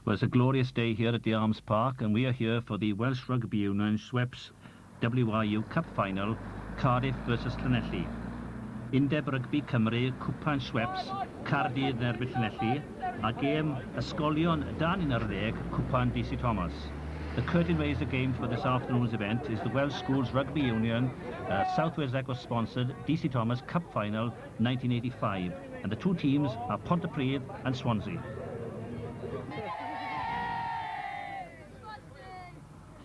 Well, it's a glorious day here at the Arms Park, and we are here for the Welsh Rugby Union Schweppes WRU Cup Final, Cardiff versus Llanelli. Undeb Rugby Cymru, Cwpan Schweppes, Cardydd yn erbyn Llanelli, a gêm ysgolion dan 11, Cwpan DC Thomas. The curtain raiser game for this afternoon's event is the Welsh Schools Rugby Union South Wales Echo sponsored DC Thomas Cup Final 1985, and the two teams are Pontypridd and Swansea.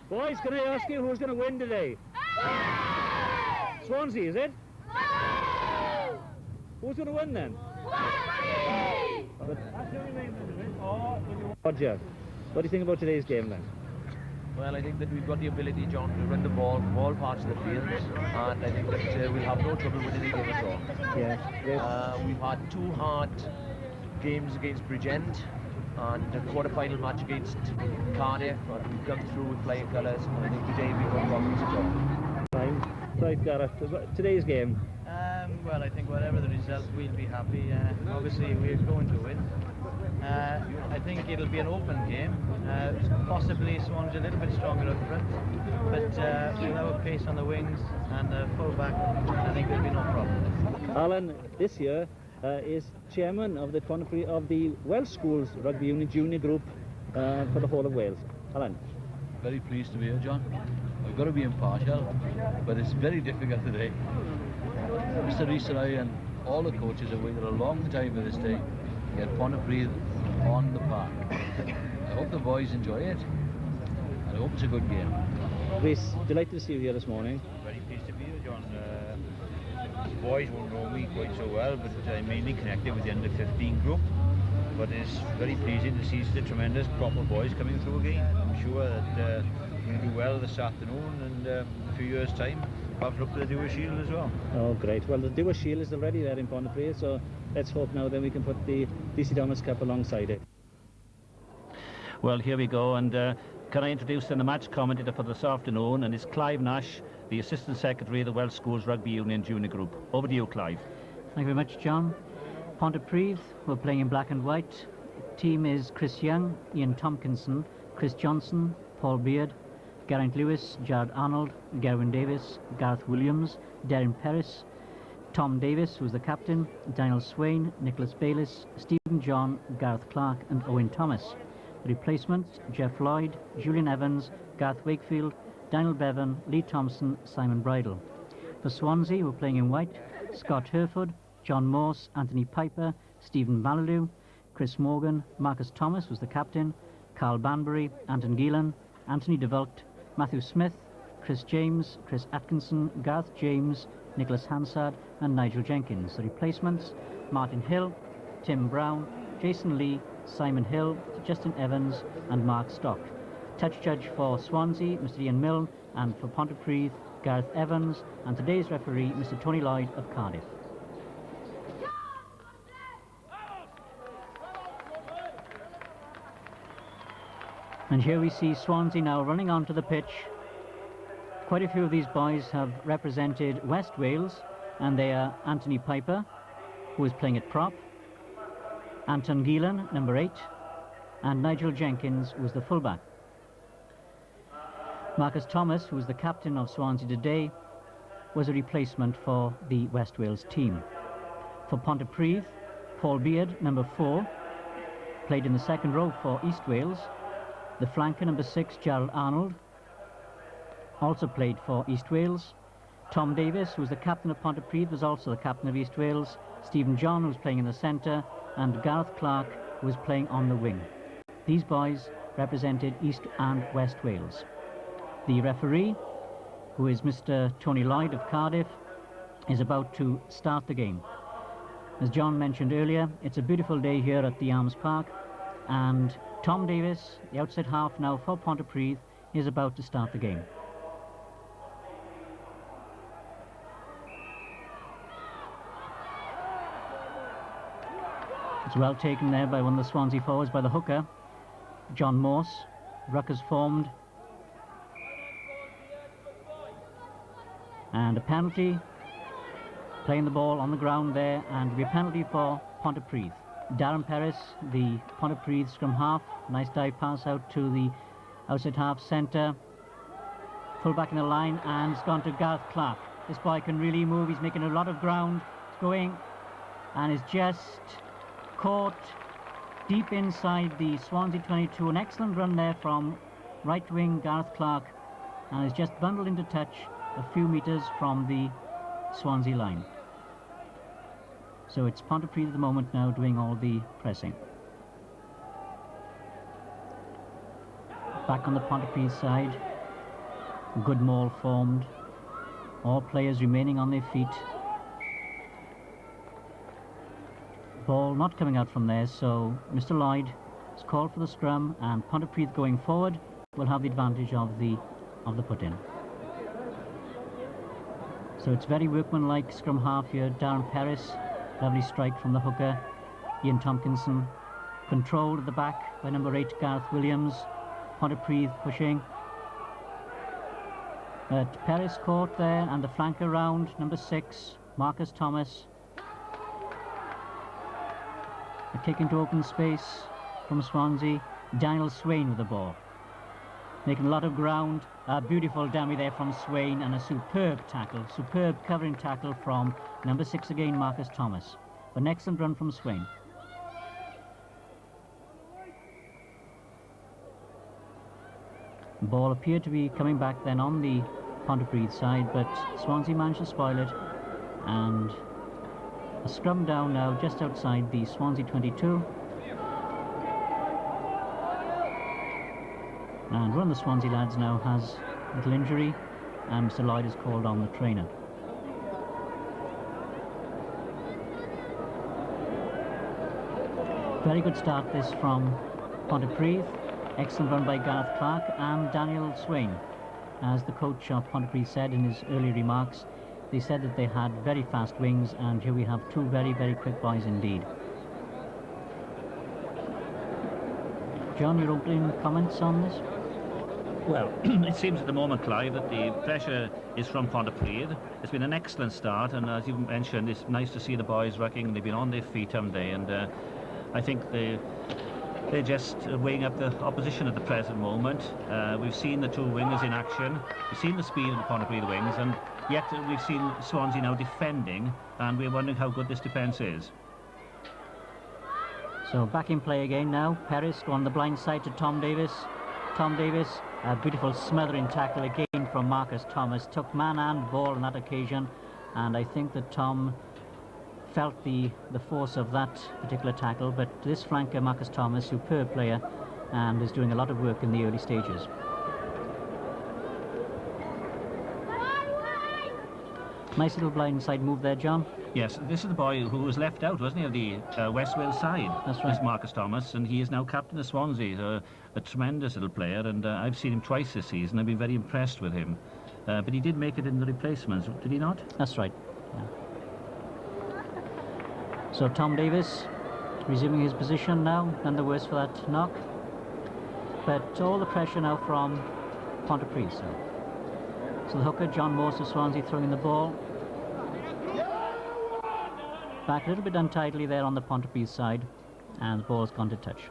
Boys, can I ask you who's going to win today? Swansea, is it? Who's going to win then? Roger, what do you think about today's game then? Well, I think that we've got the ability, John, to run the ball from all parts of the field, and I think that we'll have no trouble winning the game at all. Yes. We've had two hard games against Bridgend and a quarter-final match against Cardiff, and we've come through with flying colours, and I think today we've got problems at all. Fine. Right, Gareth, today's game? Well, I think whatever the result, we'll be happy. Obviously, we're going to win. I think it'll be an open game. Possibly Swansea a little bit stronger up front, but we'll have a pace on the wings and full back. I think there'll be no problem. Alan, this year is chairman of the Welsh Schools Rugby Union Junior Group for the whole of Wales. Alan? Very pleased to be here, John. I've got to be impartial, but it's very difficult today. Mr. Rees and I and all the coaches have waited a long time for this day to get Pontypridd on the park. I hope the boys enjoy it, and I hope it's a good game. Rees, delighted to see you here this morning. Very pleased to be here, John. The boys won't know me quite so well, but I mainly connected with the under 15 group. But it's very pleasing to see the tremendous crop of boys coming through again. I'm sure that we'll do well this afternoon, and a few years' time have looked at the Dewar Shield as well. Oh, great. Well, the Dewar Shield is already there in Pontypridd, so let's hope now then we can put the DC Thomas Cup alongside it. Well, here we go, and can I introduce then the match commentator for this afternoon, and it's Clive Nash, the Assistant Secretary of the Welsh Schools Rugby Union Junior Group. Over to you, Clive. Thank you very much, John. Pontypridd, we're playing in black and white. Team is Chris Young, Ian Tompkinson, Chris Johnson, Paul Beard, Geraint Lewis, Jared Arnold, Gerwin Davis, Gareth Williams, Darren Perris, Tom Davis, who's the captain, Daniel Swain, Nicholas Bayliss, Stephen John, Gareth Clark and Owen Thomas. The replacements, Jeff Lloyd, Julian Evans, Gareth Wakefield, Daniel Bevan, Lee Thompson, Simon Bridle. For Swansea, we're playing in white, Scott Herford, John Morse, Anthony Piper, Stephen Malalou, Chris Morgan, Marcus Thomas was the captain, Carl Banbury, Anton Gielan, Anthony DeVolt, Matthew Smith, Chris James, Chris Atkinson, Gareth James, Nicholas Hansard and Nigel Jenkins. The replacements, Martin Hill, Tim Brown, Jason Lee, Simon Hill, Justin Evans and Mark Stock. Touch judge for Swansea, Mr. Ian Milne, and for Pontypridd, Gareth Evans, and today's referee, Mr. Tony Lloyd of Cardiff. And here we see Swansea now running onto the pitch. Quite a few of these boys have represented West Wales, and they are Anthony Piper, who is playing at prop, Anton Gielan, number 8, and Nigel Jenkins was the fullback. Marcus Thomas, who was the captain of Swansea today, was a replacement for the West Wales team. For Pontypridd, Paul Beard, number 4, played in the second row for East Wales. The flanker, number 6, Gerald Arnold, also played for East Wales. Tom Davis, who was the captain of Pontypridd, was also the captain of East Wales. Stephen John, who was playing in the centre, and Gareth Clark, who was playing on the wing. These boys represented East and West Wales. The referee, who is Mr. Tony Lloyd of Cardiff, is about to start the game. As John mentioned earlier, it's a beautiful day here at the Arms Park, and Tom Davis, the outside half now for Pontypridd, is about to start the game. It's well taken there by one of the Swansea forwards, by the hooker, John Morse. Ruck is formed. And a penalty, playing the ball on the ground there, and it'll be a penalty for Pontypridd. Darren Perris, the Pontypridd scrum half. Nice dive pass out to the outside half centre. Full back in the line, and it's gone to Gareth Clark. This boy can really move. He's making a lot of ground. It's going, and is just caught deep inside the Swansea 22. An excellent run there from right wing Gareth Clark, and is just bundled into touch a few metres from the Swansea line. So it's Pontypridd at the moment now doing all the pressing. Back on the Pontypridd side, good maul formed, all players remaining on their feet. Ball not coming out from there, so Mr. Lloyd has called for the scrum, and Pontypridd going forward will have the advantage of the put-in. So it's very workmanlike scrum half here. Darren Perris, lovely strike from the hooker. Ian Tompkinson, controlled at the back by number 8 Gareth Williams. Pontypridd pushing. But Perris caught there, and the flanker round, number 6 Marcus Thomas. A kick into open space from Swansea. Daniel Swain with the ball, making a lot of ground. A beautiful dummy there from Swain, and a superb tackle, superb covering tackle from number 6 again, Marcus Thomas. An excellent run from Swain. The ball appeared to be coming back then on the Pontypridd side, but Swansea managed to spoil it, and a scrum down now just outside the Swansea 22. And one of the Swansea lads now has a little injury, and Mr. Lloyd is called on the trainer. Very good start this from Pontypridd. Excellent run by Gareth Clark and Daniel Swain. As the coach of Pontypridd said in his early remarks, they said that they had very fast wings, and here we have two very, very quick boys indeed. John, your opening comments on this? Well, it seems at the moment, Clive, that the pressure is from Pontypridd. It's been an excellent start, and as you mentioned, it's nice to see the boys working. They've been on their feet, haven't they? And I think they're just weighing up the opposition at the present moment. We've seen the two wingers in action. We've seen the speed of the Pontypridd wings, and yet we've seen Swansea now defending, and we're wondering how good this defence is. So back in play again now. Perris on the blind side to Tom Davis. Tom Davis, a beautiful smothering tackle again from Marcus Thomas. Took man and ball on that occasion, and I think that Tom felt the force of that particular tackle. But this flanker, Marcus Thomas, superb player, and is doing a lot of work in the early stages. Nice little blindside move there, John. Yes, this is the boy who was left out, wasn't he, of the West Wales side. That's right. This Marcus Thomas, and he is now captain of Swansea. A tremendous little player, and I've seen him twice this season. I've been very impressed with him. But he did make it in the replacements, did he not? That's right. Yeah. So Tom Davis resuming his position now, none the worse for that knock. But all the pressure now from Pontypridd. So the hooker, John Morse of Swansea, throwing the ball. Back a little bit untidily there on the Pontypridd side, and the ball's gone to touch.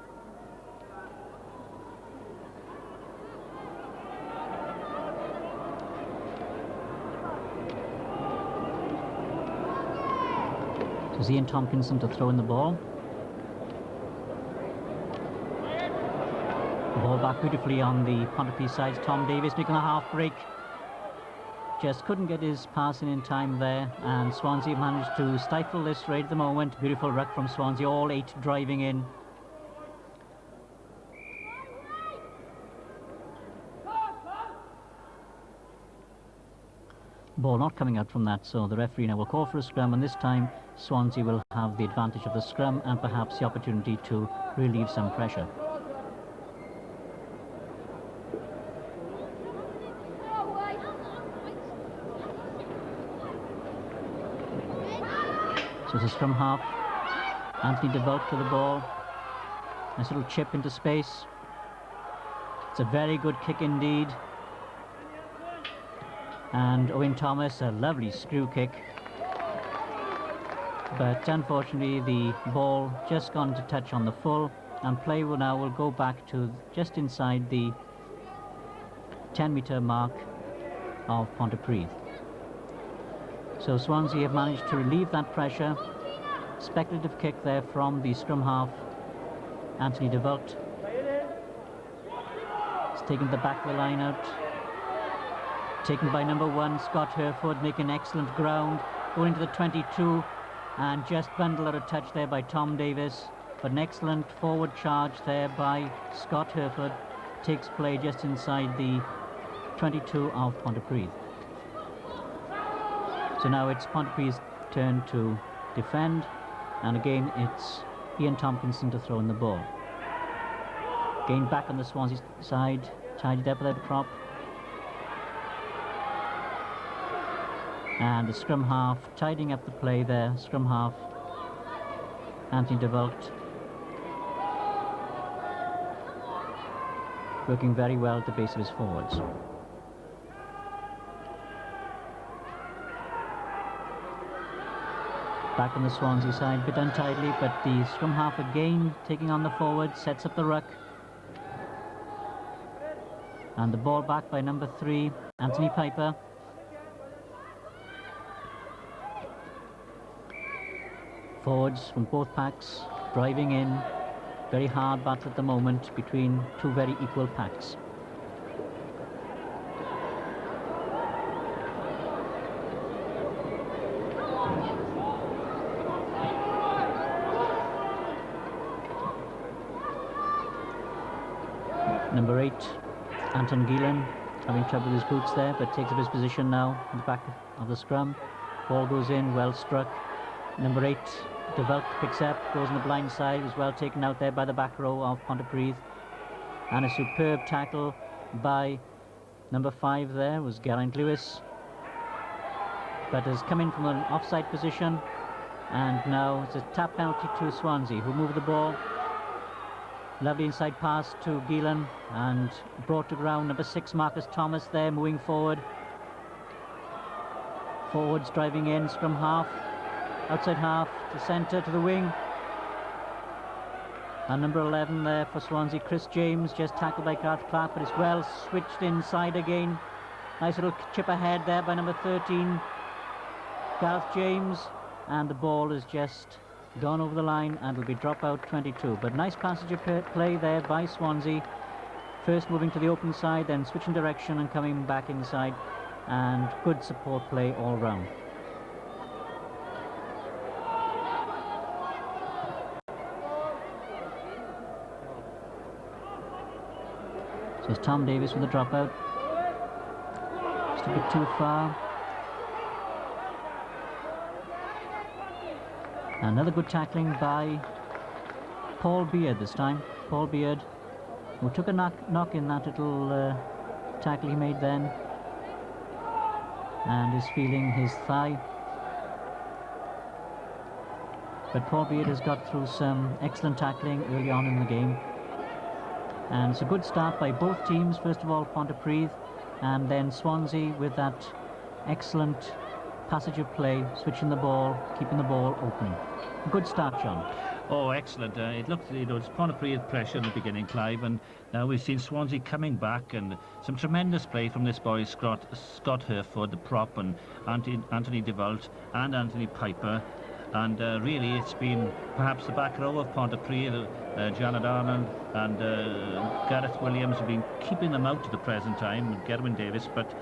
So it's Ian Tompkinson to throw in the ball. The ball back beautifully on the Pontypridd side. Tom Davis making a half break. Just couldn't get his passing in time there, and Swansea managed to stifle this right at the moment. Beautiful ruck from Swansea, all 8 driving in. Ball not coming out from that, so the referee now will call for a scrum, and this time Swansea will have the advantage of the scrum and perhaps the opportunity to relieve some pressure. So it's a scrum half. Anthony DeVolt to the ball. Nice little chip into space. It's a very good kick indeed. And Owen Thomas, a lovely screw kick. but unfortunately the ball just gone to touch on the full, and play will go back to just inside the 10-metre mark of Pontypridd. So Swansea have managed to relieve that pressure. Speculative kick there from the scrum half, Anthony de Wult. He's taken the back of the line out. Taken by number 1, Scott Hereford, making excellent ground. Going into the 22 and just bundled out a touch there by Tom Davis. But an excellent forward charge there by Scott Hereford. Takes play just inside the 22 of Pontypridd. So now it's Pontypridd's turn to defend, and again it's Ian Tompkinson to throw in the ball. Again back on the Swansea side, tidied up without a prop. And the scrum half tidying up the play there. Scrum half Anthony de Wult working very well at the base of his forwards. Back on the Swansea side, a bit untidily, but the scrum half again taking on the forward, sets up the ruck. And the ball back by number 3, Anthony Piper. Forwards from both packs driving in. Very hard battle at the moment between two very equal packs. Number 8, Anton Gielan, having trouble with his boots there, but takes up his position now in the back of the scrum. Ball goes in, well struck. Number 8, de Wult picks up, goes on the blind side, was well taken out there by the back row of Pontypridd. And a superb tackle by number 5 there was Geraint Lewis. But has come in from an offside position, and now it's a tap penalty to Swansea, who move the ball. Lovely inside pass to Gielan, and brought to ground. Number 6, Marcus Thomas there, moving forward. Forwards driving in, scrum half, outside half, to centre, to the wing. And number 11 there for Swansea, Chris James, just tackled by Gareth Clark, but it's well switched inside again. Nice little chip ahead there by number 13, Gareth James, and the ball is just gone over the line and will be drop out 22. But nice passage of play there by Swansea. First moving to the open side, then switching direction and coming back inside, and good support play all round. So it's Tom Davis with the dropout. Just a bit too far. Another good tackling by Paul Beard this time. Paul Beard, who took a knock in that little tackle he made then, and is feeling his thigh. But Paul Beard has got through some excellent tackling early on in the game. And it's a good start by both teams. First of all, Pontypridd, and then Swansea with that excellent passage of play, switching the ball, keeping the ball open. Good start, John. Oh, excellent. It looked, it's Pontypridd pressure in the beginning, Clive, and now we've seen Swansea coming back, and some tremendous play from this boy, Scott Hereford, the prop, and Anthony de Wult and Anthony Piper. And really, it's been perhaps the back row of Pontypridd, Janet Arnold and Gareth Williams have been keeping them out to the present time, and Gerwin Davis, but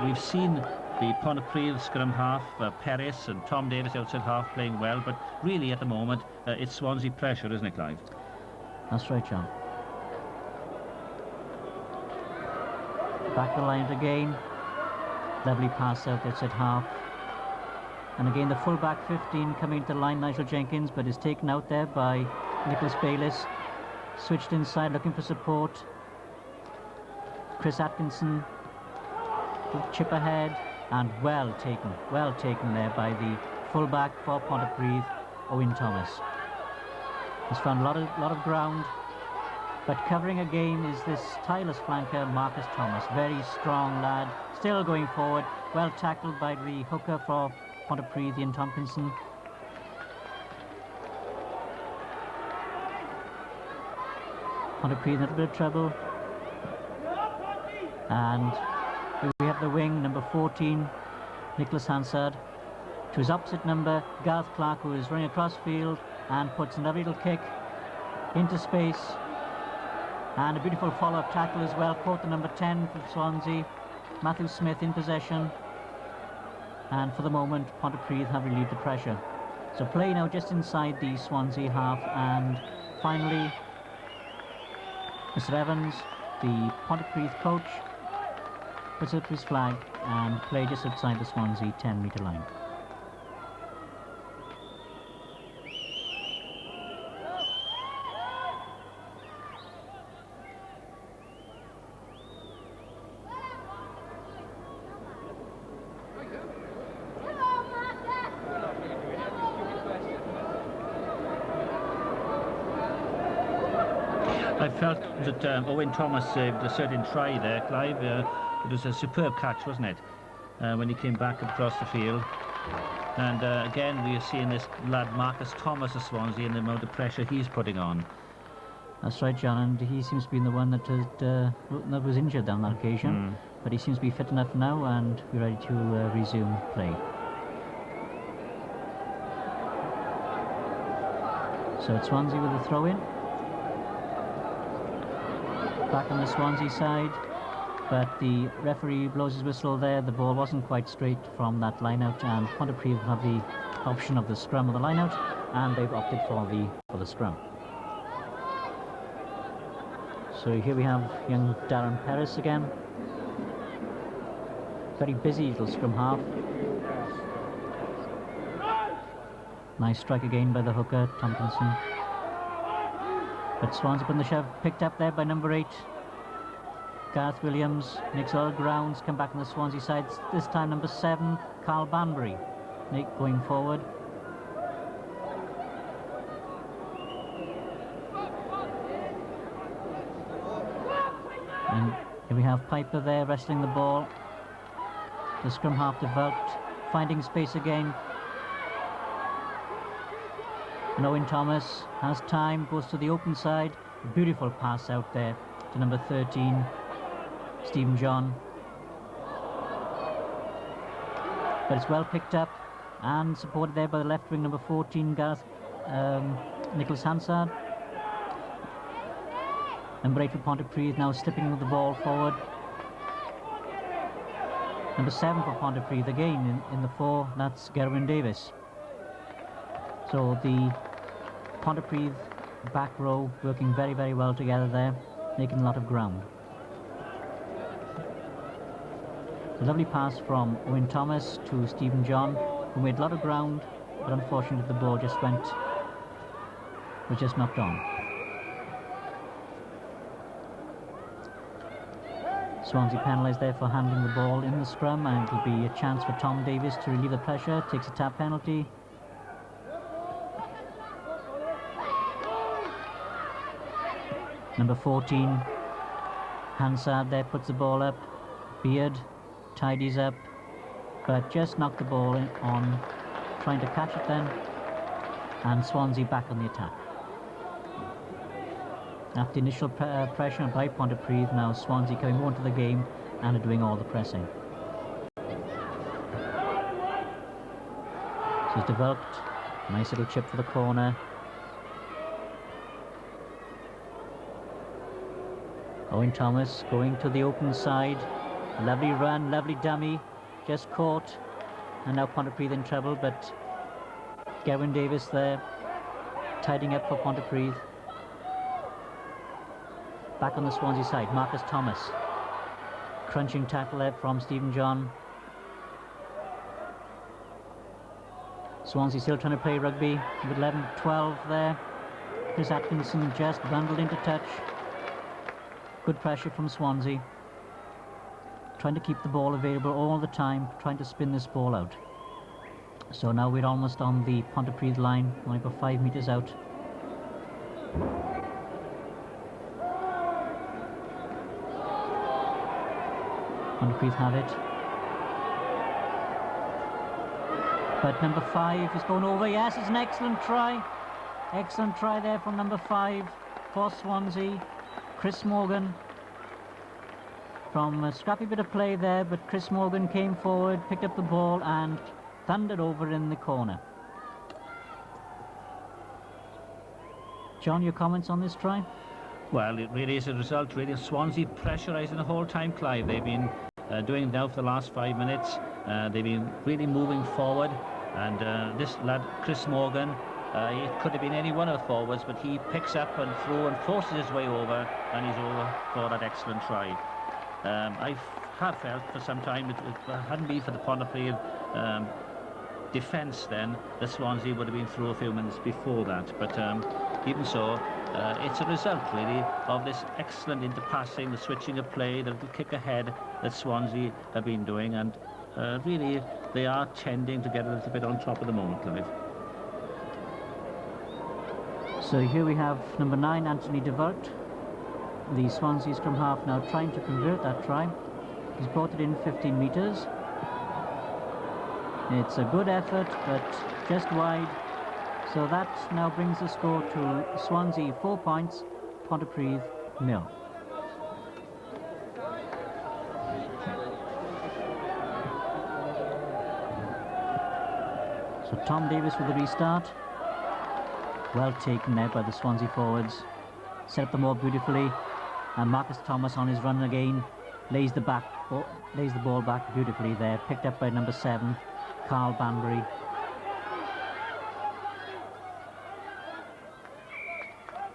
we've seen the Pontypridd scrum half, Perris and Tom Davis outside half playing well, but really at the moment it's Swansea pressure, isn't it, Clive? That's right, John. Back the line again. Lovely pass out outside half. And again the full-back 15 coming to the line, Nigel Jenkins, but is taken out there by Nicholas Bayliss. Switched inside, looking for support. Chris Atkinson, good chip ahead, and well taken there by the full-back for Pontypridd, Owen Thomas. He's found a lot of ground, but covering again is this tireless flanker, Marcus Thomas. Very strong lad, still going forward. Well tackled by the hooker for Pontypridd, Ian Tompkinson. Pontypridd in a little bit of trouble. And here we have the wing, number 14, Nicholas Hansard. To his opposite number, Gareth Clark, who is running across field and puts another little kick into space. And a beautiful follow-up tackle as well, caught the number 10 for Swansea, Matthew Smith in possession. And for the moment, Pontypridd have relieved the pressure. So play now just inside the Swansea half, and finally, Mr. Evans, the Pontypridd coach, puts up his flag and play just outside the Swansea 10-metre line. I felt that Owen Thomas saved a certain try there, Clive. It was a superb catch, wasn't it, when he came back across the field. And again, we are seeing this lad Marcus Thomas of Swansea and the amount of pressure he's putting on. That's right, John, and he seems to be the one that was injured on that occasion. But he seems to be fit enough now and be ready to resume play. So it's Swansea with a throw-in. Back on the Swansea side, but the referee blows his whistle there. The ball wasn't quite straight from that line-out, and Pontypridd have the option of the scrum or the line-out, and they've opted for the scrum. So here we have young Darren Perris again. Very busy little scrum half. Nice strike again by the hooker, Tompkinson. But Swansea putting the shove, picked up there by number 8. Gareth Williams makes all grounds, come back on the Swansea side. This time number 7, Carl Banbury, going forward. And here we have Piper there wrestling the ball. The scrum half developed, finding space again. And Owen Thomas has time, goes to the open side. A beautiful pass out there to number 13, Stephen John. But it's well picked up and supported there by the left wing, number 14, Nicholas Hansard. Number 8 for Pontypridd now slipping with the ball forward. Number 7 for Pontypridd again in the 4, that's Gerwin Davis. So the Pontypridd back row working very, very well together there, making a lot of ground. A lovely pass from Owen Thomas to Stephen John, who made a lot of ground, but unfortunately the ball was just knocked on. Swansea penalised there for handling the ball in the scrum, and it'll be a chance for Tom Davis to relieve the pressure, takes a tap penalty. Number 14, Hansard there puts the ball up. Beard tidies up, but just knocked the ball in on trying to catch it then. And Swansea back on the attack. After initial pressure by Pontypridd, now Swansea coming more into the game and are doing all the pressing. So it's developed. Nice little chip for the corner. Owen Thomas going to the open side. Lovely run, lovely dummy. Just caught. And now Pontypridd in trouble, but Gerwin Davis there, tidying up for Pontypridd. Back on the Swansea side, Marcus Thomas. Crunching tackle there from Stephen John. Swansea still trying to play rugby with 11-12 there. Chris Atkinson just bundled into touch. Good pressure from Swansea. Trying to keep the ball available all the time, trying to spin this ball out. So now we're almost on the Pontypridd line, only about 5 metres out. Pontypridd have it. But number 5 is going over. Yes, it's an excellent try. Excellent try there from number 5 for Swansea. Chris Morgan from a scrappy bit of play there, but Chris Morgan came forward, picked up the ball and thundered over in the corner. John, your comments on this try? Well, it really is a result, really, of Swansea pressurising the whole time, Clive. They've been doing it now for the last 5 minutes. They've been really moving forward, and this lad, Chris Morgan, it could have been any one of the forwards, but he picks up and through and forces his way over, and he's over for that excellent try. I have felt for some time, if it hadn't been for the Pontypridd defence then, that Swansea would have been through a few minutes before that. But even so, it's a result really of this excellent interpassing, the switching of play, the little kick ahead that Swansea have been doing, and really they are tending to get a little bit on top at the moment, Clive. So here we have number 9, Anthony de Walt, the Swansea scrum half, now trying to convert that try. He's brought it in 15 metres. It's a good effort, but just wide. So that now brings the score to Swansea 4 points, Pontypridd 0. So Tom Davis with the restart. Well taken there by the Swansea forwards. Set up the ball beautifully, and Marcus Thomas on his run again lays the ball back beautifully there. Picked up by number 7, Carl Banbury.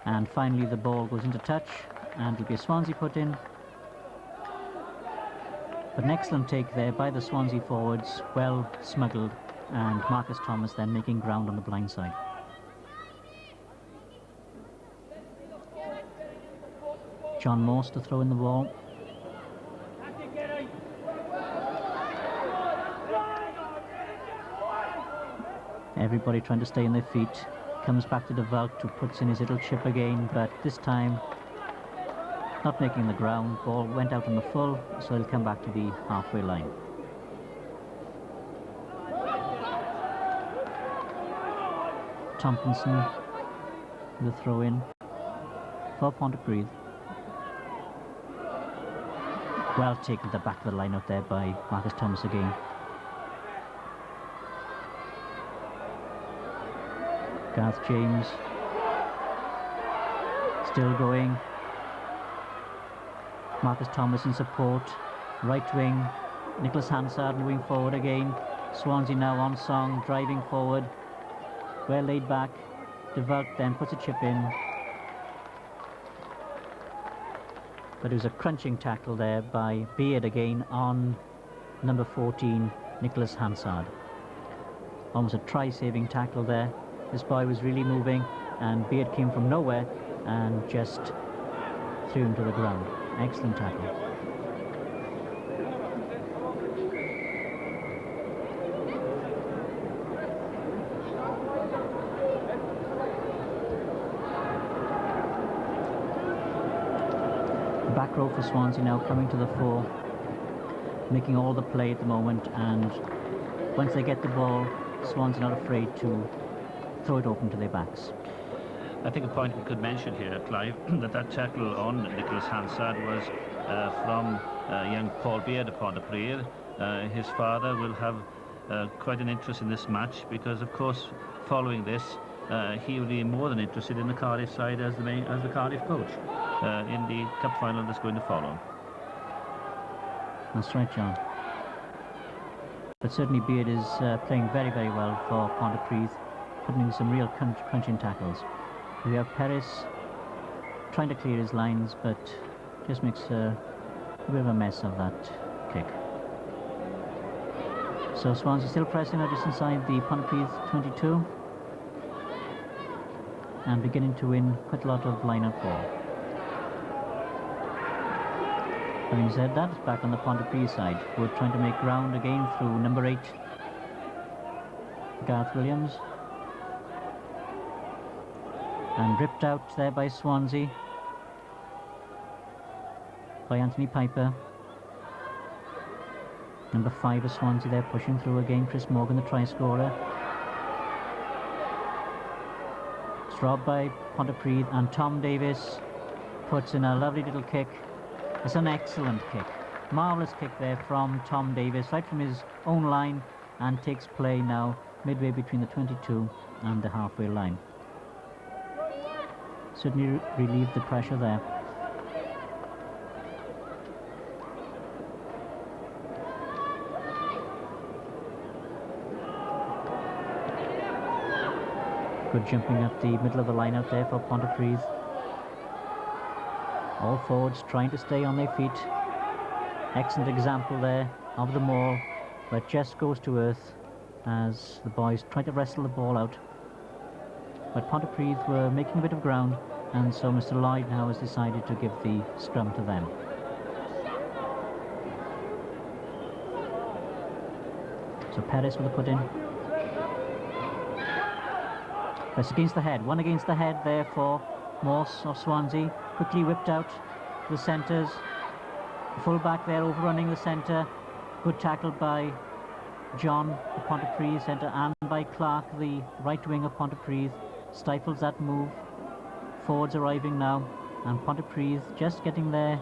And finally the ball goes into touch, and it'll be a Swansea put in. But an excellent take there by the Swansea forwards, well smuggled, and Marcus Thomas then making ground on the blind side. John Morse to throw in the ball. Everybody trying to stay on their feet. Comes back to de Walt, who puts in his little chip again, but this time not making the ground. Ball went out on the full, so he'll come back to the halfway line. Tompkinson with a throw in for Pontypridd. Well taken to the back of the line out there by Marcus Thomas again. Gareth James still going. Marcus Thomas in support. Right wing. Nicholas Hansard moving forward again. Swansea now on song, driving forward. Well laid back. De Walt then puts a chip in. But it was a crunching tackle there by Beard again on number 14, Nicholas Hansard. Almost a try-saving tackle there. This boy was really moving, and Beard came from nowhere and just threw him to the ground. Excellent tackle. Back row for Swansea now coming to the fore, making all the play at the moment, and once they get the ball, Swansea not afraid to throw it open to their backs. I think a point we could mention here, Clive, that tackle on Nicholas Hansard was from young Paul Beard of Pontypridd. His father will have quite an interest in this match, because of course following this he will be more than interested in the Cardiff side as the Cardiff coach in the cup final that's going to follow. That's right, John. But certainly Beard is playing very, very well for Pontypridd, putting in some real crunching tackles. We have Perez trying to clear his lines, but just makes a bit of a mess of that kick. So Swansea still pressing out just inside the Pontypridd 22, and beginning to win quite a lot of line-out ball. Having said that, it's back on the Pontypridd side. We're trying to make ground again through number 8, Gareth Williams. And ripped out there by Swansea, by Anthony Piper. Number 5 of Swansea there pushing through again, Chris Morgan, the try scorer. It's robbed by Pontypridd, and Tom Davis puts in a lovely little kick. It's an excellent kick. Marvellous kick there from Tom Davis, right from his own line, and takes play now midway between the 22 and the halfway line. Certainly relieved the pressure there. Good jumping at the middle of the line out there for Pontypridd. All forwards trying to stay on their feet. Excellent example there of them all, but just goes to earth as the boys try to wrestle the ball out. But Pontypridd were making a bit of ground, and so Mr. Lloyd now has decided to give the scrum to them. So Perez with a put in. Press against the head, one against the head there for Morse of Swansea. Quickly whipped out to the centres. Full back there overrunning the centre. Good tackle by John, the Pontypridd centre, and by Clark, the right wing of Pontypridd. Stifles that move. Forwards arriving now, and Pontypridd just getting there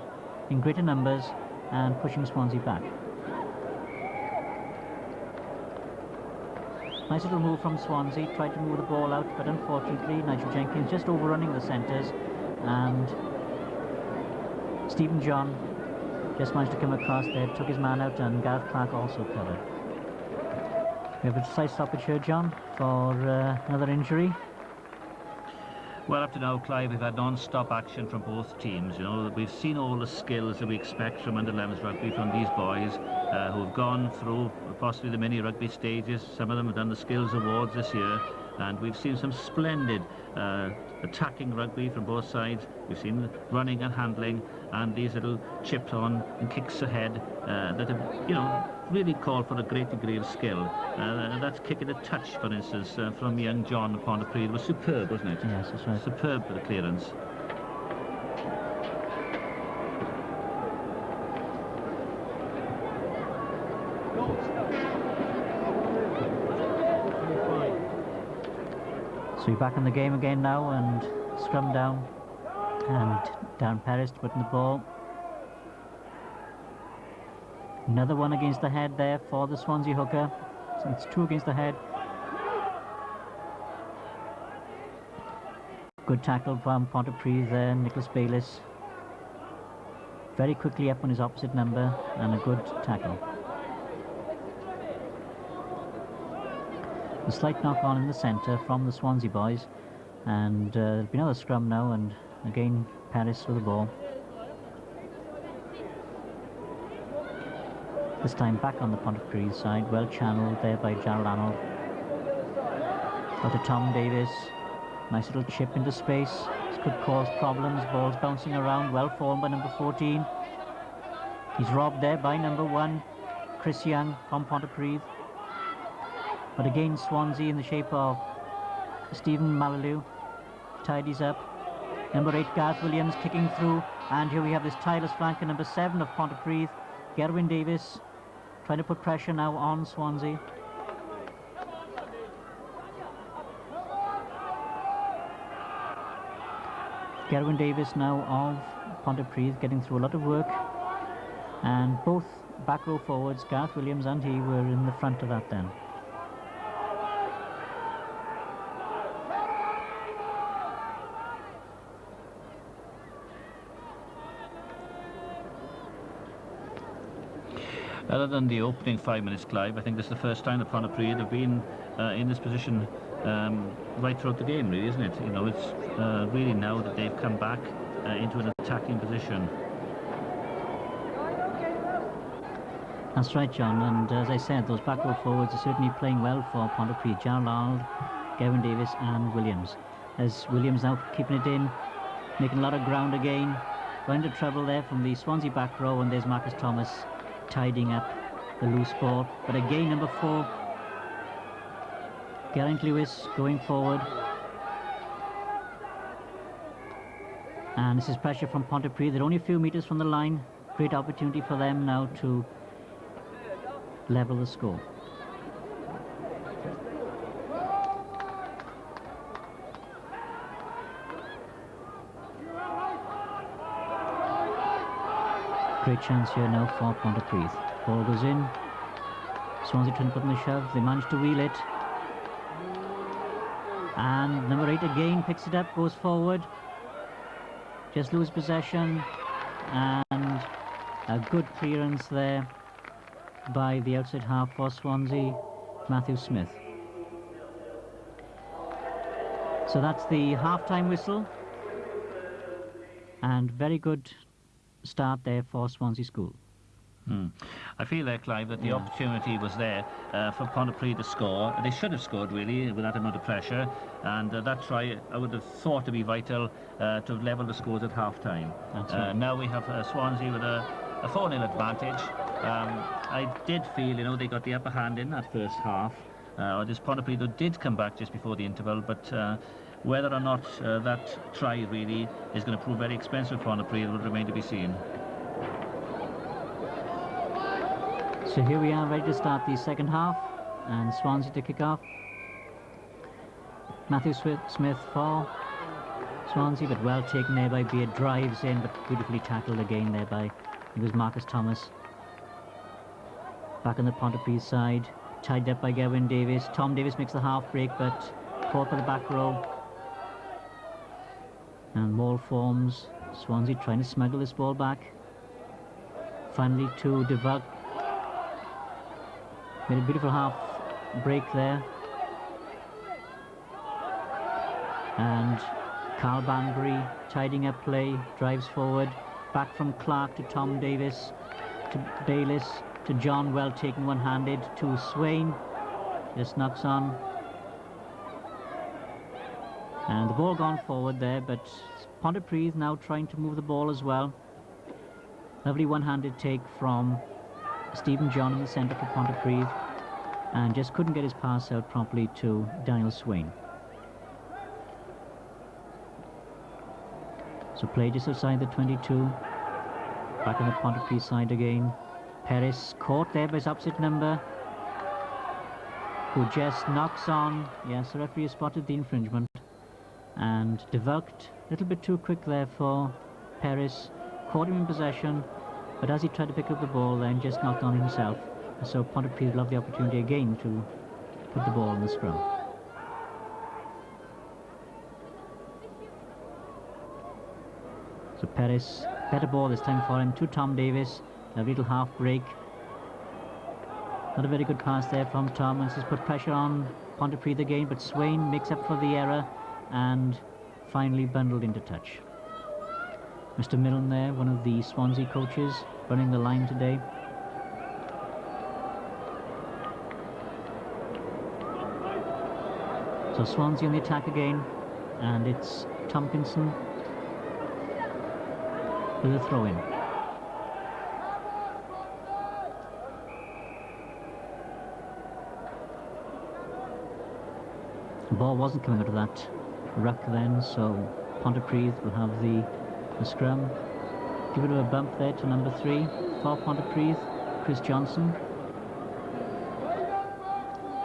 in greater numbers and pushing Swansea back. Nice little move from Swansea, tried to move the ball out, but unfortunately Nigel Jenkins just overrunning the centres, and Stephen John just managed to come across there, took his man out, and Gareth Clark also covered. We have a slight stoppage here, John, for another injury. Well, up to now, Clive, we've had non-stop action from both teams. You know, we've seen all the skills that we expect from under-11s rugby from these boys who have gone through possibly the mini rugby stages. Some of them have done the skills awards this year, and we've seen some splendid attacking rugby from both sides. We've seen running and handling, and these little chips on and kicks ahead that have, you know, really called for a great degree of skill. That's kicking a touch, for instance, from young John Pontypridd was superb, wasn't it? Yes, that's right. Superb clearance. So we're back in the game again now, and scrum down, and Darren Perez putting the ball. Another one against the head there for the Swansea hooker. So it's two against the head. Good tackle from Pontypridd there, Nicholas Bayliss. Very quickly up on his opposite number, and a good tackle. A slight knock on in the centre from the Swansea boys, and there'll be another scrum now, and again Paris with the ball. This time back on the Pontypridd side, well channelled there by Gerald Arnold. Got to Tom Davis, nice little chip into space. This could cause problems, balls bouncing around, well formed by number 14. He's robbed there by number 1, Chris Young from Pontypridd. But again, Swansea in the shape of Stephen Malalou tidies up. Number 8, Gareth Williams kicking through, and here we have this tireless flanker, number 7 of Pontypridd, Gerwin Davis, trying to put pressure now on Swansea. Gerwin Davis now of Pontypridd getting through a lot of work, and both back row forwards, Gareth Williams and he, were in the front of that then. Other than the opening 5 minutes, Clive, I think this is the first time that Pontypridd have been in this position right throughout the game, really, isn't it? You know, it's really now that they've come back into an attacking position. That's right, John, and as I said, those back row forwards are certainly playing well for Pontypridd. Gerald Arnold, Gerwin Davis and Williams. As Williams now keeping it in, making a lot of ground again. Got into trouble there from the Swansea back row, and there's Marcus Thomas tidying up the loose ball. But again, number 4, Geraint Lewis going forward. And this is pressure from Pontypridd. They're only a few metres from the line. Great opportunity for them now to level the score. Great chance here now for Pontypridd. Ball goes in. Swansea trying to put in the shove. They manage to wheel it. And number 8 again picks it up, goes forward. Just lose possession. And a good clearance there by the outside half for Swansea, Matthew Smith. So that's the half-time whistle. And very good start there for Swansea School. I feel there, Clive, that the opportunity was there for Pontypridd to score. They should have scored, really, with that amount of pressure. And that try, I would have thought to be vital to have levelled the scores at half-time. Now we have Swansea with a 4-0 advantage. I did feel, you know, they got the upper hand in that first half. This Pontypridd did come back just before the interval, but whether or not that try really is going to prove very expensive for Pontypridd will remain to be seen. So here we are, ready to start the second half, and Swansea to kick off. Matthew Smith for Swansea, but well taken there by Beard. Drives in, but beautifully tackled again there by, it was Marcus Thomas. Back on the Pontypridd side, tied up by Gavin Davis. Tom Davis makes the half break, but caught by the back row. And maul forms. Swansea trying to smuggle this ball back. Finally to Devalk. Made a beautiful half break there. And Carl Banbury tidying up play, drives forward. Back from Clark to Tom Davis, to Bayliss, to John, well taken one-handed, to Swain. Just knocks on. And the ball gone forward there, but Pontypridd now trying to move the ball as well. Lovely one-handed take from Stephen John in the centre for Pontypridd, and just couldn't get his pass out properly to Daniel Swain. So play just outside the 22. Back on the Pontypridd side again. Perez caught there by his opposite number, who just knocks on. Yes, the referee has spotted the infringement. And developed a little bit too quick there for Perez. Caught him in possession, but as he tried to pick up the ball then just knocked on himself. So Pontypridd will have the opportunity again to put the ball in the scrum. So Perez, better ball this time for him to Tom Davis. A little half break. Not a very good pass there from Tom, and he's put pressure on Pontypridd again, but Swain makes up for the error and finally bundled into touch. Mr. Milne there, one of the Swansea coaches, running the line today. So Swansea on the attack again, and it's Tompkinson with a throw-in. The ball wasn't coming out of that ruck then, so Pontypridd will have the scrum. Give it a bump there to number 3 for Pontypridd, Chris Johnson.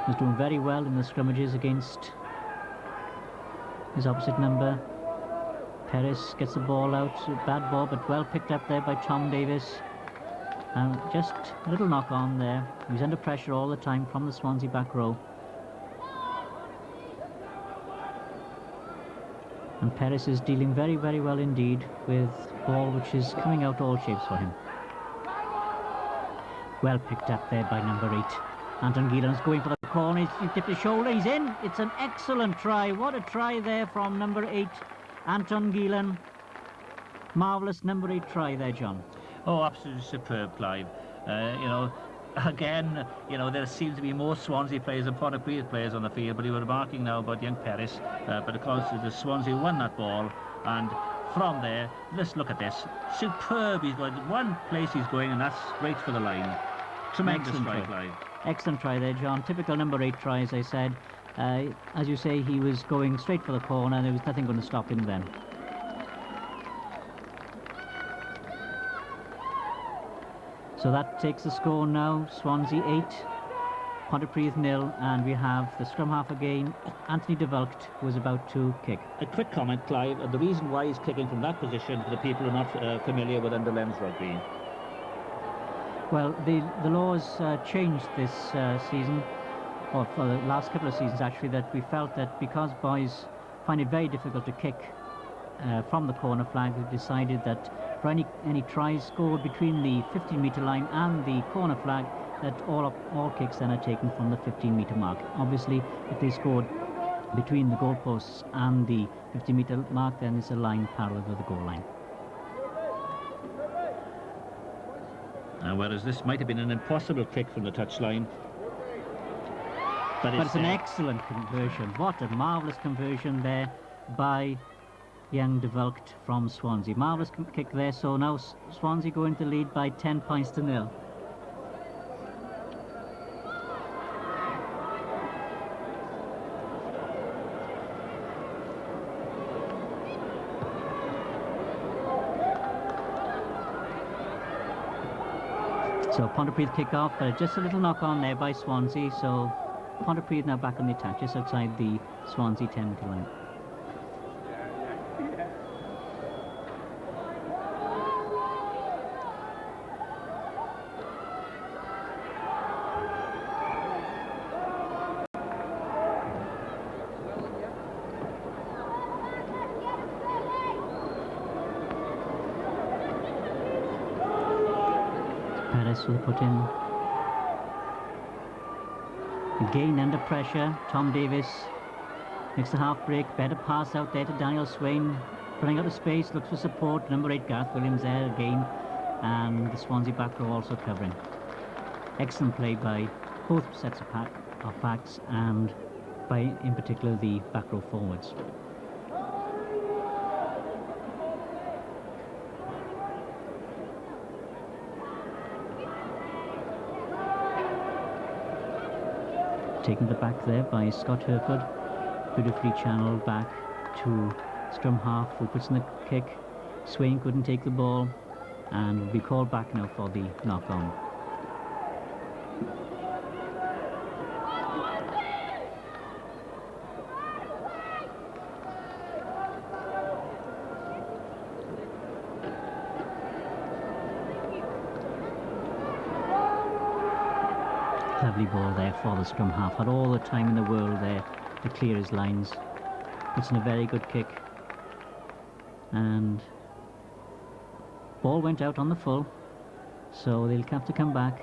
He's doing very well in the scrummages against his opposite number. Perez gets the ball out, bad ball, but well picked up there by Tom Davis. And just a little knock on there. He's under pressure all the time from the Swansea back row. And Perez is dealing very, very well indeed with ball which is coming out all shapes for him. Well picked up there by number 8. Anton Gielan's going for the corner. He's tipped his shoulder. He's in. It's an excellent try. What a try there from number 8, Anton Gielan. Marvellous number 8 try there, John. Oh, absolutely superb, Clive. You know, again, you know, there seems to be more Swansea players than Pontypridd players on the field, but you were remarking now about young Perez, but of course the Swansea won that ball, and from there, let's look at this. Superb, he's going, one place he's going, and that's straight for the line. Tremendous try, Clive. Excellent try there, John. Typical number 8 try, as I said. As you say, he was going straight for the corner, and there was nothing going to stop him then. So that takes the score now. Swansea 8, Pontypridd 0, and we have the scrum half again. Anthony DeVelkt was about to kick. A quick comment, Clive. The reason why he's kicking from that position, for the people who are not familiar with under 11s rugby, Well, the laws changed this season, or for the last couple of seasons actually, that we felt that because boys find it very difficult to kick from the corner flag, we decided that for any tries scored between the 15-metre line and the corner flag, that all kicks then are taken from the 15-metre mark. Obviously, if they scored between the goalposts and the 50-metre mark, then there's a line parallel with the goal line. Whereas this might have been an impossible kick from the touchline. But it's an excellent conversion. What a marvellous conversion there by young De Vulkt from Swansea. Marvellous kick there. So now Swansea go into the lead by 10 points to 0. So Pontypridd kick off, but just a little knock on there by Swansea. So Pontypridd now back on the attack, just outside the Swansea 10-metre line. Will put in again under pressure. Tom Davis makes the half break, better pass out there to Daniel Swain, running out of space, looks for support. Number 8 Gareth Williams there again, and the Swansea back row also covering. Excellent play by both sets of backs, and by in particular the back row forwards. Taken the back there by Scott Herford, beautifully channeled back to scrum half, who puts in the kick. Swain couldn't take the ball and will be called back now for the knock-on. Lovely ball there for the scrum half. Had all the time in the world there to clear his lines. Puts in a very good kick. And ball went out on the full, so they'll have to come back.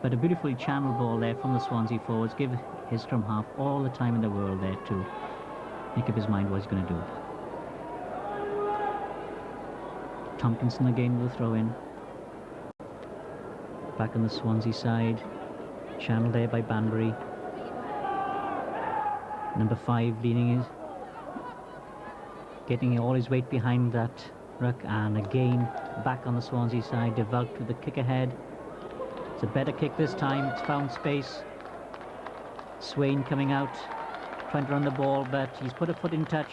But a beautifully channeled ball there from the Swansea forwards. Give his scrum half all the time in the world there to make up his mind what he's going to do. Tompkinson again will throw in. Back on the Swansea side. Channel there by Banbury. Number 5 leaning his, getting all his weight behind that ruck, and again back on the Swansea side. De Vulkt with the kick ahead. It's a better kick this time. It's found space. Swain coming out, trying to run the ball, but he's put a foot in touch.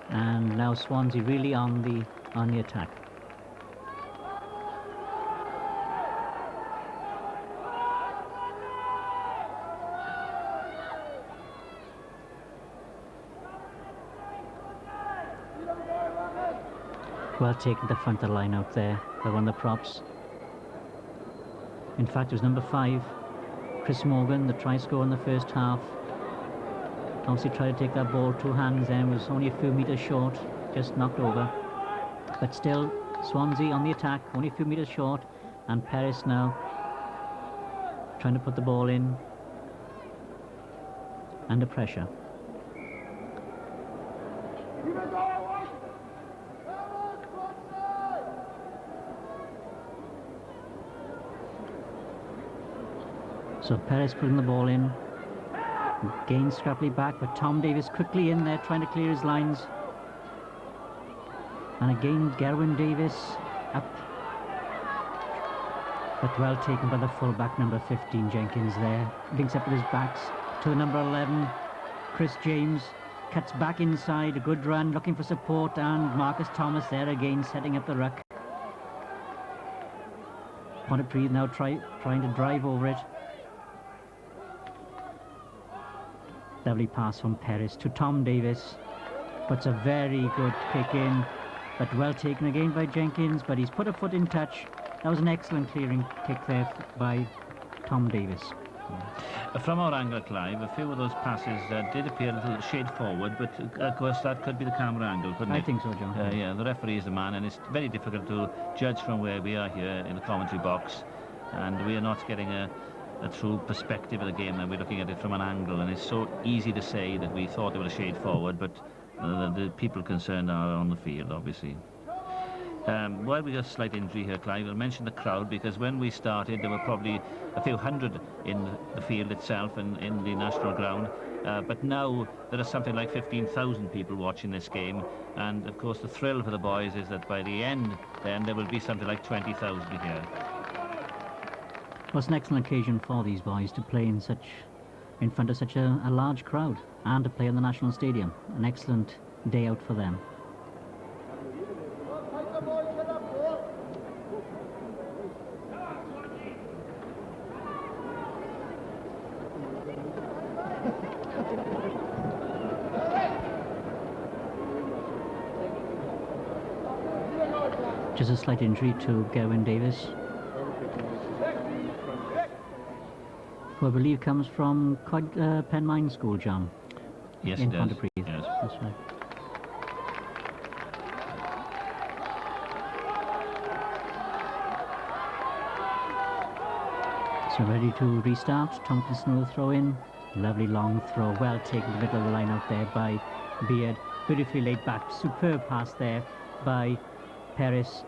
And now Swansea really on the attack. Well taken to front of the line out there by one of the props. In fact, it was number 5, Chris Morgan, the try scorer in the first half. Obviously tried to take that ball 2 hands and was only a few metres short, just knocked over. But still, Swansea on the attack, only a few metres short, and Paris now trying to put the ball in under pressure. So Perez putting the ball in. Again scrappily back, but Tom Davis quickly in there trying to clear his lines. And again Gerwin Davis up. But well taken by the full-back number 15 Jenkins there. Links up with his backs to the number 11 Chris James. Cuts back inside, a good run, looking for support, and Marcus Thomas there again setting up the ruck. Pontypridd now trying to drive over it. Lovely pass from Perez to Tom Davis. Puts a very good kick in, but well taken again by Jenkins, but he's put a foot in touch. That was an excellent clearing kick there by Tom Davis. From our angle, Clive, a few of those passes did appear a little shade forward, but of course that could be the camera angle, couldn't it? I think so, John. Yeah, the referee is the man, and it's very difficult to judge from where we are here in the commentary box, and we are not getting a true perspective of the game, and we're looking at it from an angle, and it's so easy to say that we thought they were a shade forward, but the people concerned are on the field, obviously. While we got a slight injury here, Clive, I'll mention the crowd, because when we started there were probably a few hundred in the field itself and in the national ground, but now there are something like 15,000 people watching this game, and of course the thrill for the boys is that by the end then there will be something like 20,000 here. Well, it's an excellent occasion for these boys to play in front of such a large crowd, and to play in the National Stadium. An excellent day out for them. Just a slight injury to Gerwin Davis, who I believe comes from Penmine School, John. Yes, in it does. Pontypridd. Yes. That's right. So ready to restart. Tompkinson will throw in. Lovely long throw, well taken to the middle of the line out there by Beard. Beautifully laid back, superb pass there by Paris,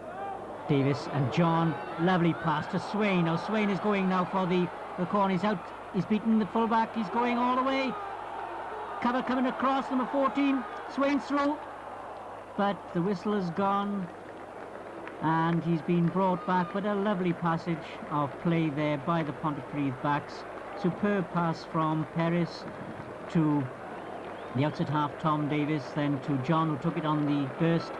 Davis and John. Lovely pass to Swain. Now Swain is going now for the corner. He's out. He's beaten the fullback. He's going all the way. Cover coming across, number 14. Swain's through. But the whistle is gone. And he's been brought back. But a lovely passage of play there by the Pontypridd backs. Superb pass from Paris to the outside half, Tom Davis, then to John, who took it on the burst.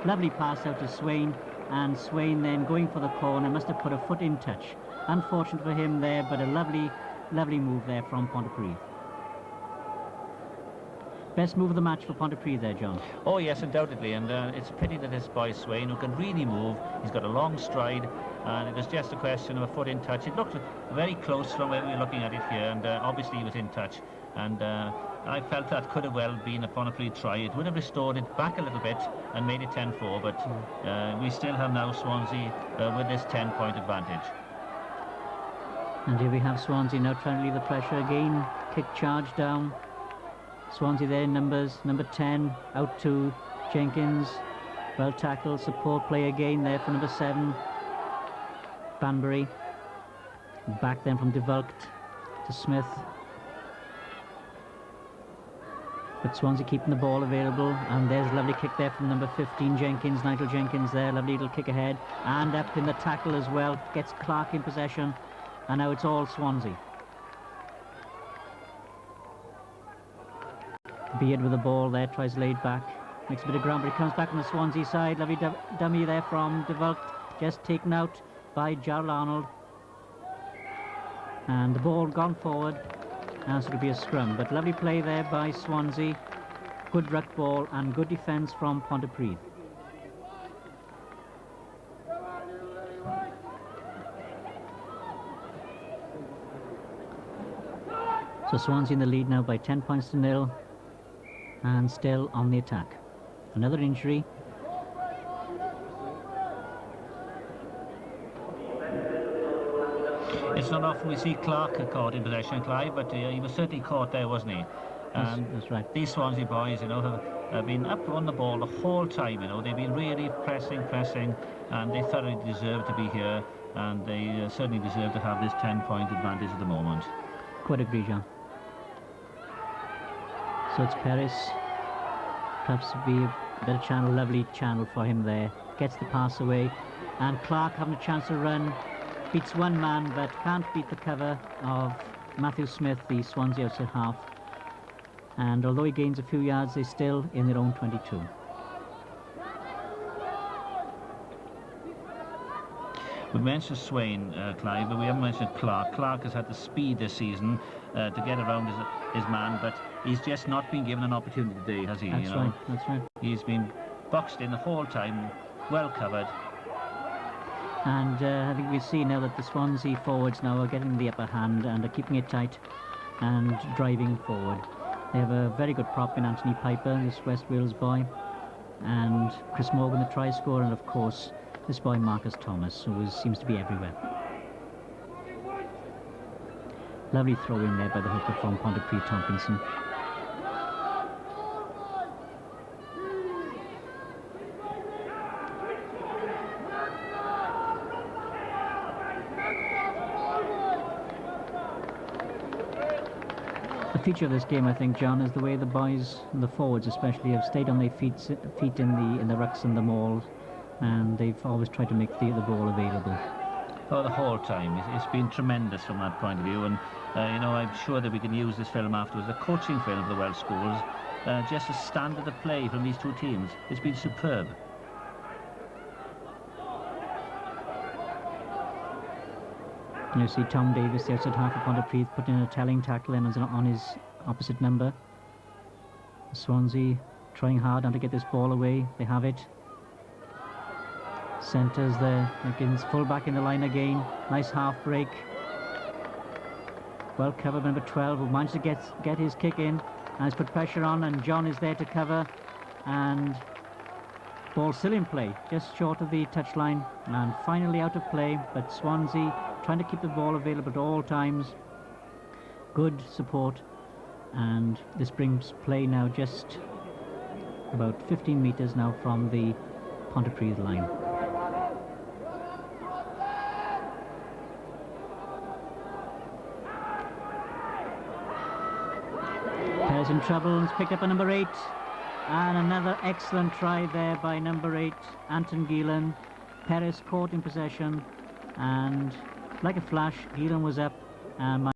Lovely pass out to Swain, and Swain then going for the corner, must have put a foot in touch. Unfortunate for him there, but a lovely move there from Pontypridd. Best move of the match for Pontypridd there, John. Oh yes, undoubtedly, and it's a pity that this boy Swain, who can really move, he's got a long stride, and it was just a question of a foot in touch. It looked very close from where we were looking at it here, and obviously he was in touch, and I felt that could have well been a Pontypridd try. It would have restored it back a little bit and made it 10-4, but we still have now Swansea with this 10-point advantage. And here we have Swansea now trying to leave the pressure again. Kick charge down. Swansea there in numbers. Number 10 out to Jenkins. Well tackled. Support play again there for number 7. Banbury. Back then from DeVulkt to Smith. But Swansea keeping the ball available, and there's a lovely kick there from number 15, Jenkins, Nigel Jenkins there, lovely little kick ahead, and up in the tackle as well, gets Clark in possession, and now it's all Swansea. Beard with the ball there, tries laid back, makes a bit of ground, but he comes back on the Swansea side, lovely dummy there from DeVulkt, just taken out by Jarl Arnold, and the ball gone forward. And so it'll be a scrum, but lovely play there by Swansea. Good ruck ball and good defence from Pontypridd. So Swansea in the lead now by 10 points to 0, and still on the attack. Another injury. It's not often we see Clark caught in possession, Clive, but he was certainly caught there, wasn't he? That's right. These Swansea boys, have been up on the ball the whole time, They've been really pressing, and they thoroughly deserve to be here, and they certainly deserve to have this 10-point advantage at the moment. Quite agree, John. So it's Paris. Perhaps be a better channel, lovely channel for him there. Gets the pass away, and Clark having a chance to run. Beats one man, but can't beat the cover of Matthew Smith, the Swansea outside half. And although he gains a few yards, they're still in their own 22. We mentioned Swain, Clive, but we haven't mentioned Clark. Clark has had the speed this season to get around his man, but he's just not been given an opportunity today, has he? That's right, that's right. He's been boxed in the whole time, well covered. And I think we see now that the Swansea forwards now are getting the upper hand and are keeping it tight and driving forward. They have a very good prop in Anthony Piper, this West Wales boy, and Chris Morgan, the try scorer, and of course this boy Marcus Thomas, who seems to be everywhere. Lovely throw in there by the hooker from Pontypridd Tompkinson. The feature of this game, I think, John, is the way the boys, the forwards especially, have stayed on their feet in the rucks and the mauls, and they've always tried to make the ball available. Oh, the whole time. It's been tremendous from that point of view, and you know, I'm sure that we can use this film afterwards, a coaching film of the Welsh schools, just a standard of play from these two teams. It's been superb. You see Tom Davis, the outside half of Pontypridd, putting in a telling tackle in on his opposite number. Swansea trying hard now to get this ball away. They have it. Centres there. Again, full back in the line again. Nice half break. Well covered by number 12, who managed to get his kick in and has put pressure on, and John is there to cover, and ball still in play, just short of the touchline, and finally out of play, but Swansea trying to keep the ball available at all times. Good support, and this brings play now just about 15 metres now from the Pontypridd line. Perez in trouble, and it's picked up by number 8, and another excellent try there by number 8, Anton Gielan. Perez caught in possession, and like a flash, Gielan was up, and